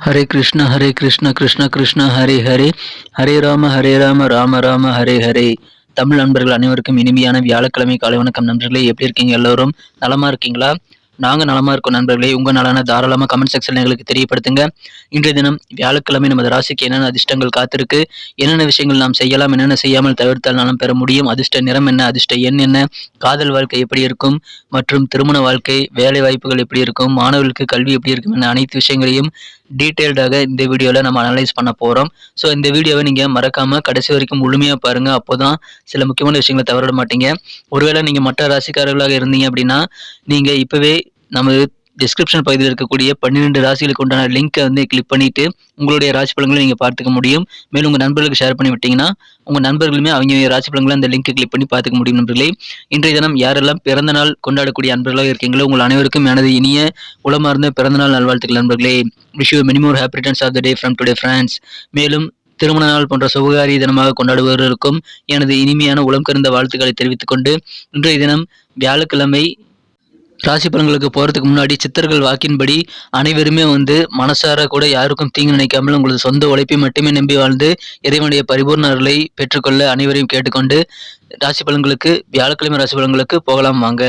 ஹரே கிருஷ்ண கிருஷ்ண கிருஷ்ண ஹரே ஹரே, ஹரே ராம ராம ராம ஹரே ஹரே. தமிழ் நண்பர்கள் அனைவருக்கும் இனிமையான வியாழக்கிழமை காலை வணக்கம் நண்பர்களே. எப்படி இருக்கீங்க? எல்லோரும் நலமா இருக்கீங்களா? நாங்க நலமா இருக்கோம் நண்பர்களே. உங்க நலன தாராளமா கமெண்ட் செக்ஷன்ல எங்களுக்கு தெரியப்படுத்துங்க. இன்றைய தினம் வியாழக்கிழமை நமது ராசிக்கு என்னென்ன அதிர்ஷ்டங்கள் காத்திருக்கு, என்னென்ன விஷயங்கள் நாம் செய்யலாம், என்னென்ன செய்யாமல் தவிர்த்தால் நலம் பெற முடியும், அதிர்ஷ்ட நிறம் என்ன, அதிர்ஷ்ட எண் என்ன, காதல் வாழ்க்கை எப்படி இருக்கும், மற்றும் திருமண வாழ்க்கை, வேலை வாய்ப்புகள் எப்படி இருக்கும், மாணவர்களுக்கு கல்வி எப்படி இருக்கும் என அனைத்து விஷயங்களையும் டீட்டெயில்டாக இந்த வீடியோவில் நம்ம அனலைஸ் பண்ண போகிறோம். ஸோ இந்த வீடியோவை நீங்கள் மறக்காமல் கடைசி வரைக்கும் முழுமையாக பாருங்கள். அப்போ தான் சில முக்கியமான விஷயங்களை தவறிட மாட்டீங்க. ஒருவேளை நீங்கள் மற்ற ராசிக்காரர்களாக இருந்தீங்க அப்படின்னா நீங்கள் இப்போவே நமது டிஸ்கிரிப்ஷன் பகுதியில் இருக்கக்கூடிய 12 ராசிகளுக்கு உண்டான லிங்கை வந்து கிளிக் பண்ணிட்டு உங்களுடைய ராசி பலன்களை நீங்கள் பார்த்துக்க முடியும். மேலும் உங்கள் நண்பர்களுக்கு ஷேர் பண்ணி விட்டீங்கன்னா உங்கள் நண்பர்களுமே அவங்க ராசி பலன்களை அந்த லிங்கை கிளிக் பண்ணி பார்த்துக்க முடியும். நண்பர்களே, இன்றைய தினம் யாரெல்லாம் பிறந்த நாள் கொண்டாடக்கூடிய அன்பர்களாக இருக்கீங்களோ உங்கள் அனைவருக்கும் எனது இனிய உளமார்ந்த பிறந்தநாள் நல்வாழ்த்துக்கள் நண்பர்களே. Wish you many more happy returns of the day from today friends. மேலும் திருமண நாள் போன்ற சுபகாரிய தினமாக கொண்டாடுபவர்களுக்கும் எனது இனிமையான உளம் கருந்த வாழ்த்துக்களை தெரிவித்துக் கொண்டு இன்றைய தினம் வியாழக்கிழமை ராசி பலன்களுக்கு போகிறதுக்கு முன்னாடி சித்தர்கள் வாக்கின்படி அனைவருமே வந்து மனசார கூட யாருக்கும் தீங்கு நினைக்காமல் உங்களது சொந்த உழைப்பை மட்டுமே நம்பி வாழ்ந்து இறைவனுடைய பரிபூர்ண அருளை பெற்றுக்கொள்ள அனைவரையும் கேட்டுக்கொண்டு ராசி பலன்களுக்கு வியாழக்கிழமை ராசி பலன்களுக்கு போகலாம் வாங்க.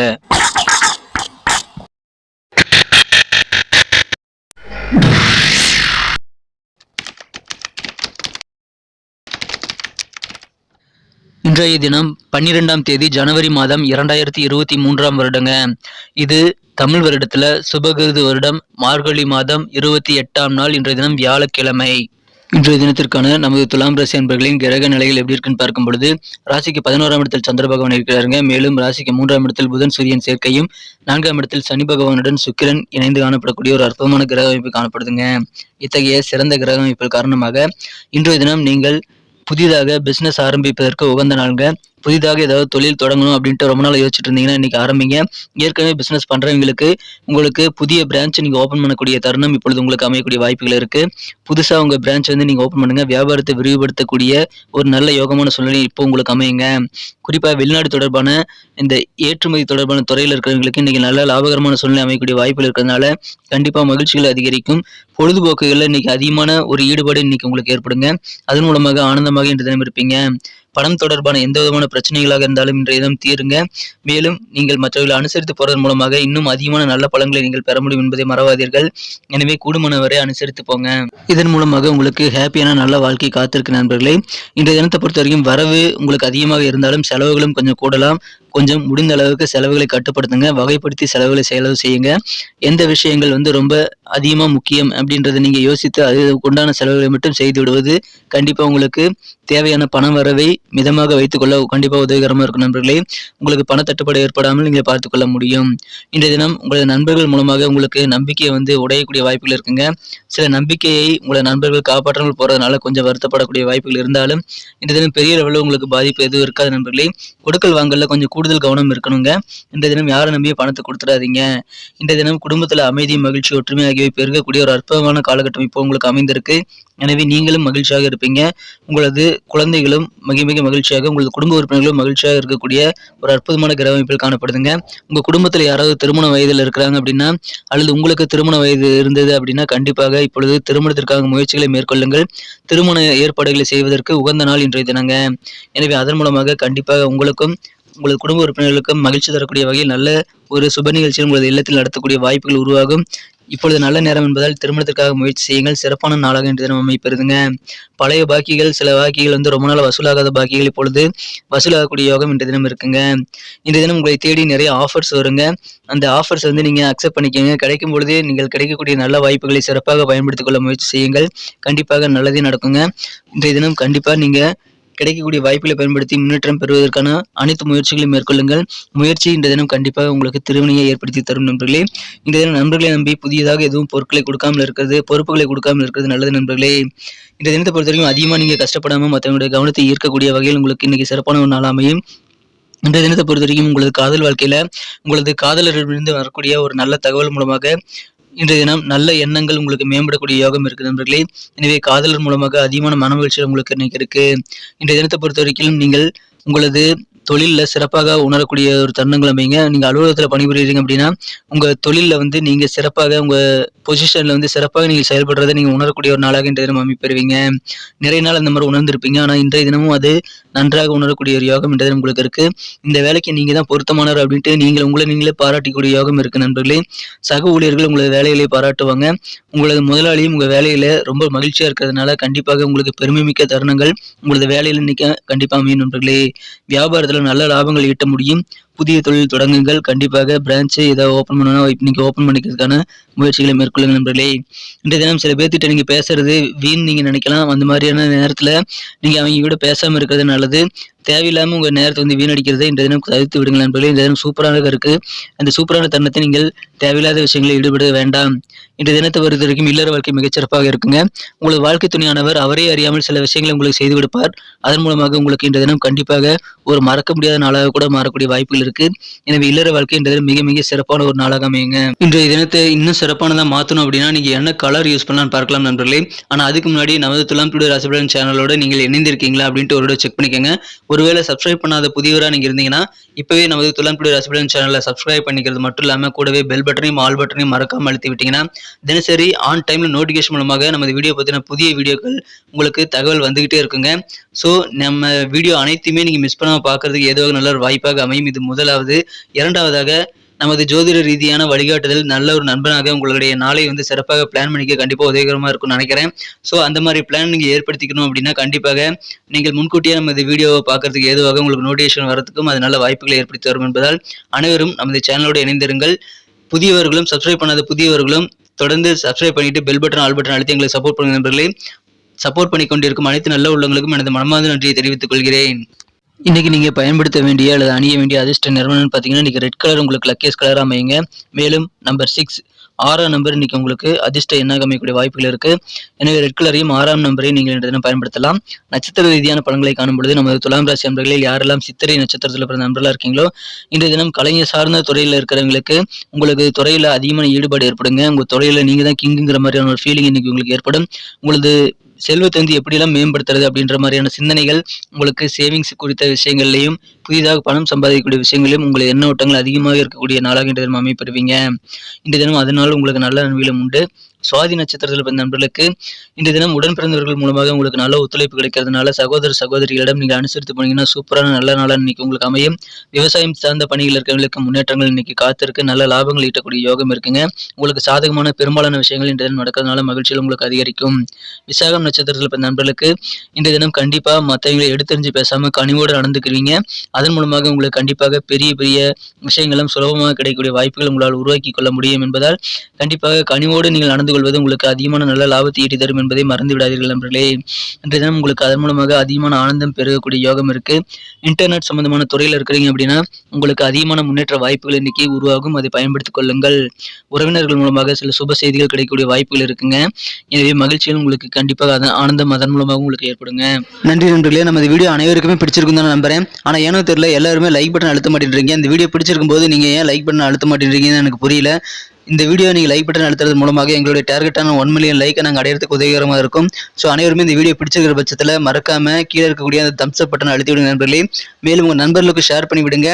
இன்றைய தினம் 12ஆம் தேதி ஜனவரி மாதம் 2023 வருடங்க. இது தமிழ் வருடத்துல சுபகிருது வருடம் மார்கழி மாதம் 28ஆம் நாள். இன்றைய தினம் வியாழக்கிழமை. இன்றைய தினத்திற்கான நமது துலாம் ராசி அன்பர்களின் கிரக நிலைகள் எப்படி இருக்குன்னு பார்க்கும் பொழுது ராசிக்கு 11ஆம் இடத்தில் சந்திர பகவான் இருக்கிறாருங்க. மேலும் ராசிக்கு 3ஆம் இடத்தில் புதன் சூரியன் சேர்க்கையும் 4ஆம் இடத்தில் சனி பகவானுடன் சுக்கிரன் இணைந்து காணப்படக்கூடிய ஒரு அற்புதமான கிரக அமைப்பு காணப்படுதுங்க. இத்தகைய சிறந்த கிரக அமைப்பு காரணமாக இன்றைய தினம் நீங்கள் புதிதாக பிசினஸ் ஆரம்பிப்பதற்கு உகந்த நாளுங்க. புதிதாக ஏதாவது தொழில் தொடங்கணும் அப்படின்ட்டு ரொம்ப நாள் யோசிச்சுட்டு இருந்தீங்கன்னா இன்னைக்கு ஆரம்பிங்க. ஏற்கனவே பிசினஸ் பண்றவங்களுக்கு உங்களுக்கு புதிய பிரான்ச் நீங்க ஓபன் பண்ணக்கூடிய தருணம் இப்பொழுது உங்களுக்கு அமையக்கூடிய வாய்ப்புகள் இருக்கு. புதுசா உங்க பிரான்ச் வந்து நீங்க ஓபன் பண்ணுங்க. வியாபாரத்தை விரிவுபடுத்தக்கூடிய ஒரு நல்ல யோகமான சூழ்நிலை இப்போ உங்களுக்கு அமையுங்க. குறிப்பா வெளிநாடு தொடர்பான இந்த ஏற்றுமதி தொடர்பான துறையில் இருக்கிறவங்களுக்கு இன்னைக்கு நல்ல லாபகரமான சூழ்நிலை அமையக்கூடிய வாய்ப்புகள் இருக்கிறதுனால கண்டிப்பா மகிழ்ச்சிகள் அதிகரிக்கும். பொழுதுபோக்குகள்ல இன்னைக்கு அதிகமான ஒரு ஈடுபாடு இன்னைக்கு உங்களுக்கு ஏற்படுங்க. அதன் மூலமாக ஆனந்தமாக இன்று தினம் இருப்பீங்க. பணம் தொடர்பான எந்த விதமான பிரச்சனைகளாக இருந்தாலும் இன்றைய தினம் தீருங்க. மேலும் நீங்கள் மற்றவர்களை அனுசரித்து போறதன் மூலமாக இன்னும் அதிகமான நல்ல பலன்களை நீங்கள் பெற முடியும் என்பதை மறவாதீர்கள். எனவே கூடுமான வரை அனுசரித்து போங்க. இதன் மூலமாக உங்களுக்கு ஹாப்பியான நல்ல வாழ்க்கை காத்திருக்கு நண்பர்களே. இன்றைய தினத்தை பொறுத்த வரைக்கும் வரவு உங்களுக்கு அதிகமாக இருந்தாலும் செலவுகளும் கொஞ்சம் கூடலாம். கொஞ்சம் முடிந்த அளவுக்கு செலவுகளை கட்டுப்படுத்துங்க. வகைப்படுத்தி செலவுகளை செலவு செய்யுங்க. எந்த விஷயங்கள் வந்து ரொம்ப அதிகமாக முக்கியம் அப்படின்றத நீங்க யோசித்து அதுக்கு உண்டான செலவுகளை மட்டும் செய்து விடுவது கண்டிப்பா உங்களுக்கு தேவையான பண வரவை மிதமாக வைத்துக்கொள்ள கண்டிப்பா உதவிகரமா இருக்கும் நண்பர்களே. உங்களுக்கு பணத்தட்டுப்பாடு ஏற்படாமல் நீங்க பார்த்துக்கொள்ள முடியும். இன்றைய தினம் உங்களது நண்பர்கள் மூலமாக உங்களுக்கு நம்பிக்கையை வந்து உடையக்கூடிய வாய்ப்புகள் இருக்குங்க. சில நம்பிக்கையை உங்களது நண்பர்கள் காப்பாற்றாமல் போறதுனால கொஞ்சம் வருத்தப்படக்கூடிய வாய்ப்புகள் இருந்தாலும் இன்றைய தினம் பெரிய லெவலில் உங்களுக்கு பாதிப்பு எதுவும் இருக்காது நண்பர்களே. கொடுக்கல் வாங்கல கொஞ்சம் கூடுதல் கவனம் இருக்கணுங்க. இன்றைய தினம் யாரை நம்பியும் பணத்தை கொடுத்துடாதீங்க. இன்றைய தினம் குடும்பத்துல அமைதி, மகிழ்ச்சி, ஒற்றுமை ஆகியவை பெருகக்கூடிய ஒரு அற்புதமான காலகட்டம் இப்போ உங்களுக்கு அமைந்திருக்கு. எனவே நீங்களும் மகிழ்ச்சியாக இருப்பீங்க. உங்களது குழந்தைகளும் மிக மிக மகிழ்ச்சியாக, உங்களது குடும்ப உறுப்பினர்களும் மகிழ்ச்சியாக இருக்கக்கூடிய ஒரு அற்புதமான கிரக அமைப்பில் காணப்படுதுங்க. உங்க குடும்பத்தில் யாராவது திருமண வயதில் இருக்கிறாங்க அப்படின்னா அல்லது உங்களுக்கு திருமண வயது இருந்தது அப்படின்னா கண்டிப்பாக இப்பொழுது திருமணத்திற்காக முயற்சிகளை மேற்கொள்ளுங்கள். திருமண ஏற்பாடுகளை செய்வதற்கு உகந்த நாள் இன்றைய தினங்க. எனவே அதன் மூலமாக கண்டிப்பாக உங்களுக்கும் உங்களது குடும்ப உறுப்பினர்களுக்கும் மகிழ்ச்சி தரக்கூடிய வகையில் நல்ல ஒரு சுப நிகழ்ச்சியில் உங்களது இல்லத்தில் நடத்தக்கூடிய வாய்ப்புகள் உருவாகும். இப்பொழுது நல்ல நேரம் என்பதால் திருமணத்திற்காக முயற்சி செய்யுங்கள். சிறப்பான நாளாக இன்று தினம் அமைப்பெறுதுங்க. பழைய பாக்கிகள், சில பாக்கிகள் வந்து ரொம்ப நாள் வசூலாகாத பாக்கிகள் இப்பொழுது வசூலாகக்கூடிய யோகம் இன்றைய தினம் இருக்குங்க. இன்றைய தினம் உங்களை தேடி நிறைய ஆஃபர்ஸ் வருங்க. அந்த ஆஃபர்ஸ் வந்து நீங்க அக்செப்ட் பண்ணிக்கோங்க. கிடைக்கும் பொழுதே நீங்கள் கிடைக்கக்கூடிய நல்ல வாய்ப்புகளை சிறப்பாக பயன்படுத்திக் கொள்ள முயற்சி செய்யுங்கள். கண்டிப்பாக நல்லதே நடக்குங்க. இன்றைய தினம் கண்டிப்பா நீங்க கிடைக்கக்கூடிய வாய்ப்புகளை பயன்படுத்தி முன்னேற்றம் பெறுவதற்கான அனைத்து முயற்சிகளையும் மேற்கொள்ளுங்கள். முயற்சி இந்த தினம் கண்டிப்பாக உங்களுக்கு திருவினையை ஏற்படுத்தி தரும் நண்பர்களே. இந்த தினம் நண்பர்களை நம்பி புதியதாக எதுவும் பொருட்களை கொடுக்காமல் இருக்கிறது, பொறுப்புகளை கொடுக்காமல் இருக்கிறது நல்லது நண்பர்களே. இந்த தினத்தை பொறுத்த வரைக்கும் அதிகமாக நீங்க கஷ்டப்படாம மற்றவங்களுடைய கவனத்தை ஈர்க்கக்கூடிய வகையில் உங்களுக்கு இன்னைக்கு சிறப்பான ஒரு நாள் அமையும். இந்த தினத்தை பொறுத்த வரைக்கும் உங்களது காதல் வாழ்க்கையில உங்களது காதலரிடமிருந்து வரக்கூடிய ஒரு நல்ல தகவல் மூலமாக இன்றைய தினம் நல்ல எண்ணங்கள் உங்களுக்கு மேம்படக்கூடிய யோகம் இருக்கு நண்பர்களே. எனவே காதலர் மூலமாக அதிகமான மன மகிழ்ச்சி உங்களுக்கு இன்னைக்கு இருக்கு. இன்றைய தினத்தை பொறுத்த வரைக்கும் நீங்கள் உங்களது தொழிலில் சிறப்பாக உணரக்கூடிய ஒரு தருணங்கள் அமைங்க. நீங்கள் அலுவலகத்தில் பணிபுரியுறீங்க அப்படின்னா உங்கள் தொழிலில் வந்து நீங்கள் சிறப்பாக உங்கள் பொசிஷனில் வந்து சிறப்பாக நீங்கள் செயல்படுறதை நீங்கள் உணரக்கூடிய ஒரு நாளாக இன்றைய தினம் அமைப்பெறுவீங்க. நிறைய நாள் அந்த மாதிரி உணர்ந்திருப்பீங்க. ஆனால் இன்றைய தினமும் அது நன்றாக உணரக்கூடிய ஒரு யோகம் இன்றைய தினம் உங்களுக்கு இருக்கு. இந்த வேலைக்கு நீங்கள் தான் பொருத்தமானவர் அப்படின்ட்டு நீங்கள் உங்களை நீங்களே பாராட்டிக்கூடிய யோகம் இருக்கு நண்பர்களே. சக ஊழியர்கள் உங்களது வேலைகளை பாராட்டுவாங்க. உங்களது முதலாளியும் உங்கள் வேலையில் ரொம்ப மகிழ்ச்சியாக இருக்கிறதுனால கண்டிப்பாக உங்களுக்கு பெருமை மிக்க தருணங்கள் உங்களது வேலையில் இன்னைக்கு கண்டிப்பாக அமையும் நண்பர்களே. வியாபாரத்தில் நல்ல லாபங்கள் ஈட்ட முடியும். புதிய தொழில் தொடங்குங்கள். கண்டிப்பாக பிரான்ச்சு ஏதாவது ஓப்பன் பண்ணணும் இன்னைக்கு ஓப்பன் பண்ணிக்கிறதுக்கான முயற்சிகளை மேற்கொள்ளுங்க நண்பர்களே. இன்றைய தினம் சில பேர்த்திட்ட நீங்கள் பேசுறது வீண் நீங்கள் நினைக்கலாம். அந்த மாதிரியான நேரத்தில் நீங்கள் அவங்க கூட பேசாமல் இருக்கிறது நல்லது. தேவையில்லாமல் உங்கள் நேரத்தை வந்து வீணடிக்கிறதை இன்றைய தினம் தவிர்த்து விடுங்க நண்பர்களே. இந்த தினம் சூப்பராக இருக்குது. அந்த சூப்பரான தருணத்தை நீங்கள் தேவையில்லாத விஷயங்களில் ஈடுபட வேண்டாம். இன்றைய தினத்தை பொறுத்த வரைக்கும் இல்லற வாழ்க்கை மிகச்சிறப்பாக இருக்குங்க. உங்களது வாழ்க்கை துணையானவர் அவரே அறியாமல் சில விஷயங்களை உங்களுக்கு செய்து கொடுப்பார். அதன் மூலமாக உங்களுக்கு இன்றைய தினம் கண்டிப்பாக ஒரு மறக்க முடியாத நாளாக கூட மாறக்கூடிய வாய்ப்புகள் இருக்கு. எனவே இல்லற வாழ்க்கை இன்றைய தினம் மிக மிக சிறப்பான ஒரு நாளாக அமையுங்க. இன்றைய தினத்தை இன்னும் சிறப்பானதாக மாற்றணும் அப்படின்னா நீங்கள் என்ன கலர் யூஸ் பண்ணலாம்னு பார்க்கலாம் நண்பர்களே. ஆனால் அதுக்கு முன்னாடி நமது துலாம் டுடே ராசி பலன் சேனலோட நீங்கள் இணைந்திருக்கீங்களா அப்படின்ட்டு ஒரு செக் பண்ணிக்கோங்க. ஒருவேளை சப்ஸ்கிரைப் பண்ணாத புதியவராக நீங்கள் இருந்தீங்கன்னா இப்போவே நமது துலாம் டுடே ராசி பலன் சேனலை சப்ஸ்கிரைப் பண்ணிக்கிறது மட்டும் இல்லாமல் கூடவே பெல் பட்டனையும் ஆல் பட்டனையும் மறக்காமல் அழுத்தி விட்டீங்கன்னா தினசரி ஆன் டைம்ல நோட்டிஃபிகேஷன் மூலமாக நமது வீடியோ பற்றின புதிய வீடியோக்கள் உங்களுக்கு தகவல் வந்துகிட்டே இருக்குங்க. ஸோ நம்ம வீடியோ அனைத்துமே நீங்கள் மிஸ் பண்ணாமல் பார்க்கறதுக்கு ஏதோ நல்ல ஒரு வாய்ப்பாக அமையும். இது முதலாவது. இரண்டாவதாக நமது ஜோதிட ரீதியான வழிகாட்டுதல் நல்ல ஒரு நண்பனாக உங்களுடைய நாளை வந்து சிறப்பாக பிளான் பண்ணிக்க கண்டிப்பாக உதவிகரமாக இருக்கும்னு நினைக்கிறேன். ஸோ அந்த மாதிரி பிளான் நீங்கள் ஏற்படுத்திக்கணும் அப்படின்னா கண்டிப்பாக நீங்கள் முன்கூட்டியே நமது வீடியோவை பார்க்கறதுக்கு ஏதுவாக உங்களுக்கு நோட்டிஃபிகேஷன் வரதுக்கும் அது நல்ல வாய்ப்புகளை ஏற்படுத்தி தரும் என்பதால் அனைவரும் நமது சேனலோடு இணைந்திருங்கள். புதியவர்களும் சப்ஸ்கிரைப் பண்ணாத புதியவர்களும் தொடர்ந்து சப்ஸ்கிரைப் பண்ணிட்டு பெல் பட்டன் ஆல் பட்டன் அழுத்தி எங்களை சப்போர்ட் பண்ணுங்க நண்பர்களே. சப்போர்ட் பண்ணி கொண்டிருக்கும் அனைத்து நல்ல உள்ளவங்களுக்கும் எனது மனமார்ந்த நன்றியை தெரிவித்துக் கொள்கிறேன். இன்னைக்கு நீங்கள் பயன்படுத்த வேண்டிய அல்லது அணிய வேண்டிய அதிர்ஷ்ட நிறுவனம்னு பார்த்தீங்கன்னா இன்னைக்கு ரெட் கலர் உங்களுக்கு லக்கியஸ் கலராக அமையுங்க. மேலும் நம்பர் 6 6ஆம் நம்பர் இன்னைக்கு உங்களுக்கு அதிர்ஷ்ட எண்ணாக அமையக்கூடிய வாய்ப்புகள் இருக்கு. எனவே ரெட் கலரையும் 6ஆம் நம்பரையும் நீங்கள் இன்றைய தினம் பயன்படுத்தலாம். நட்சத்திர ரீதியான பலன்களை காணும் பொழுது நமது துலாம் ராசி நண்பர்களில் யாரெல்லாம் சித்திரை நட்சத்திரத்தில் பிறந்த நண்பர்களாக இருக்கீங்களோ இன்றைய தினம் கலைஞர் சார்ந்த துறையில் இருக்கிறவங்களுக்கு உங்களுக்கு துறையில் அதிகமான ஈடுபாடு ஏற்படுங்க. உங்கள் துறையில் நீங்கள் தான் கிங்குங்கிற மாதிரியான ஒரு ஃபீலிங் இன்னைக்கு உங்களுக்கு ஏற்படும். உங்களது செல்வத்தை வந்து எப்படியெல்லாம் மேம்படுத்துறது அப்படின்ற மாதிரியான சிந்தனைகள் உங்களுக்கு சேவிங்ஸ் குறித்த விஷயங்கள்லையும் புதிதாக பணம் சம்பாதிக்கக்கூடிய விஷயங்களையும் உங்களை எண்ண ஓட்டங்கள் அதிகமாக இருக்கக்கூடிய நாளாக இன்றைய தினம் அமைப்பெறுவீங்க. இன்றைய தினம் அதனால் உங்களுக்கு நல்ல நன்மைகளும் உண்டு. சுவாதி நட்சத்திரத்தில் பிறந்த நண்பர்களுக்கு இன்றைய தினம் உடன் பிறந்தவர்கள் மூலமாக உங்களுக்கு நல்ல ஒத்துழைப்பு கிடைக்கிறதுனால சகோதர சகோதரிகளிடம் நீங்கள் அனுசரித்து போனீங்கன்னா சூப்பரான நல்ல நாளாக இன்னைக்கு உங்களுக்கு அமையும். விவசாயம் சார்ந்த பணிகள் இருக்கிறவங்களுக்கு முன்னேற்றங்கள் இன்னைக்கு காத்திருக்கு. நல்ல லாபங்கள் ஈட்டக்கூடிய யோகம் இருக்குங்க. உங்களுக்கு சாதகமான பெரும்பாலான விஷயங்கள் இன்றைய தினம் நடக்கிறதுனால மகிழ்ச்சியில் உங்களுக்கு அதிகரிக்கும். விசாகம் நட்சத்திரத்தில் பிறந்த நண்பர்களுக்கு இன்றைய தினம் கண்டிப்பாக மற்றவங்களை எடுத்தறிஞ்சு பேசாமல் கனிவோடு நடந்துக்குவீங்க. அதன் மூலமாக உங்களுக்கு கண்டிப்பாக பெரிய பெரிய விஷயங்களும் சுலபமாக கிடைக்கக்கூடிய வாய்ப்புகள் உங்களால் உருவாக்கி கொள்ள முடியும் என்பதால் கண்டிப்பாக கனிவோடு நீங்கள் நடந்து கொள்வது உங்களுக்கு அதிகமான நல்ல லாபத்தை ஈட்டி தரும் என்பதை மறந்து விடாதீர்கள் நண்பர்களே. இன்றைய தினம் உங்களுக்கு அதன் மூலமாக அதிகமான ஆனந்தம் பெருகக்கூடிய யோகம் இருக்கு. இன்டர்நெட் சம்பந்தமான துறையில் இருக்கிறீங்க அப்படின்னா உங்களுக்கு அதிகமான முன்னேற்ற வாய்ப்புகள் இன்னைக்கு உருவாகும். அதை பயன்படுத்திக் கொள்ளுங்கள். உறவினர்கள் மூலமாக சில சுப செய்திகள் கிடைக்கக்கூடிய வாய்ப்புகள் இருக்குங்க. எனவே மகிழ்ச்சியில் உங்களுக்கு கண்டிப்பாக ஆனந்தம் அதன் மூலமாக உங்களுக்கு ஏற்படுங்க. நன்றி நண்பர்களே. நம்ம வீடியோ அனைவருக்குமே பிடிச்சிருக்கும் தான் நம்புறேன். ஆனா ஏனோ தெரியல எல்லாருமே லைக் பட்டன் அழுத்த மாட்டேன்றீங்க. இந்த வீடியோ பிடிச்சிருக்கும் போது நீங்க ஏன் லைக் பட்டன் அழுத்த மாட்டேன்றீங்கன்னு எனக்கு புரியல. இந்த வீடியோ நீங்கள் லைக் பட்டன் அழுத்துறது மூலமாக எங்களுடைய டார்கெட்டான 1 மில்லியன் லைக்கை நாங்கள் அடையிறதுக்கு உதவிகரமாக இருக்கும். ஸோ அனைவருமே இந்த வீடியோ பிடிச்சிருக்கிற பட்சத்தில் மறக்காம கீழே இருக்கக்கூடிய அந்த தம்ஸ் அப் பட்டன் அழுத்தி விடுங்க நண்பர்களே. மேலும் உங்கள் நண்பர்களுக்கு ஷேர் பண்ணி விடுங்க.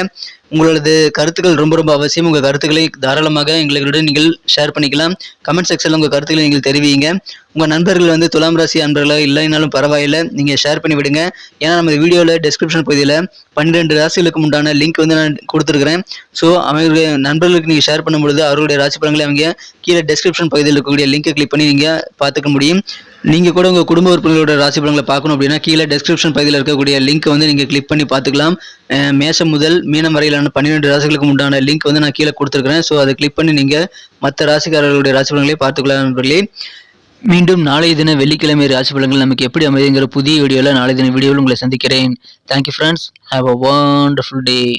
உங்களது கருத்துக்கள் ரொம்ப ரொம்ப அவசியம். உங்கள் கருத்துக்களை தாராளமாக எங்களுடன் நீங்கள் ஷேர் பண்ணிக்கலாம். கமெண்ட் செக்ஷனில் உங்கள் கருத்துக்களை நீங்கள் தெரிவிங்க. உங்கள் நண்பர்கள் வந்து துலாம் ராசி நண்பர்களாக இல்லைனாலும் பரவாயில்லை, நீங்கள் ஷேர் பண்ணி விடுங்க. ஏன்னா நம்ம வீடியோவில் டெஸ்கிரிப்ஷன் பகுதியில் 12 ராசிகளுக்கு உண்டான லிங்க் வந்து நான் கொடுத்துருக்கிறேன். ஸோ அவங்களுடைய நண்பர்களுக்கு நீங்கள் ஷேர் பண்ணும்பொழுது அவர்களுடைய ராசி பலன்களை அவங்க கீழே டெஸ்கிரிப்ஷன் பகுதியில் இருக்கக்கூடிய லிங்கை கிளிக் பண்ணி நீங்கள் பார்த்துக்க முடியும். நீங்கள் கூட உங்கள் குடும்ப உறுப்பினர்களோட ராசி பலன்களை பார்க்கணும் அப்படின்னா கீழே டெஸ்கிரிப்ஷன் பகுதியில் இருக்கக்கூடிய லிங்க் வந்து நீங்கள் கிளிக் பண்ணி பார்த்துக்கலாம். மேஷம் முதல் மீனம் வரையிலான 12 ராசிகளுக்கு உண்டான லிங்க் வந்து நான் கீழே கொடுத்துருக்கிறேன். ஸோ அதை கிளிக் பண்ணி நீங்கள் மற்ற ராசிக்காரர்களுடைய ராசி பலன்களை பார்த்துக்கலாம் நண்பர்களே. மீண்டும் நாளைய தின வெள்ளிக்கிழமை ராசி பலன்கள் நமக்கு எப்படி அமைதுங்கிற புதிய வீடியோவில் நாளைய தின வீடியோவில் உங்களை சந்திக்கிறேன். Thank you friends. Have a wonderful day.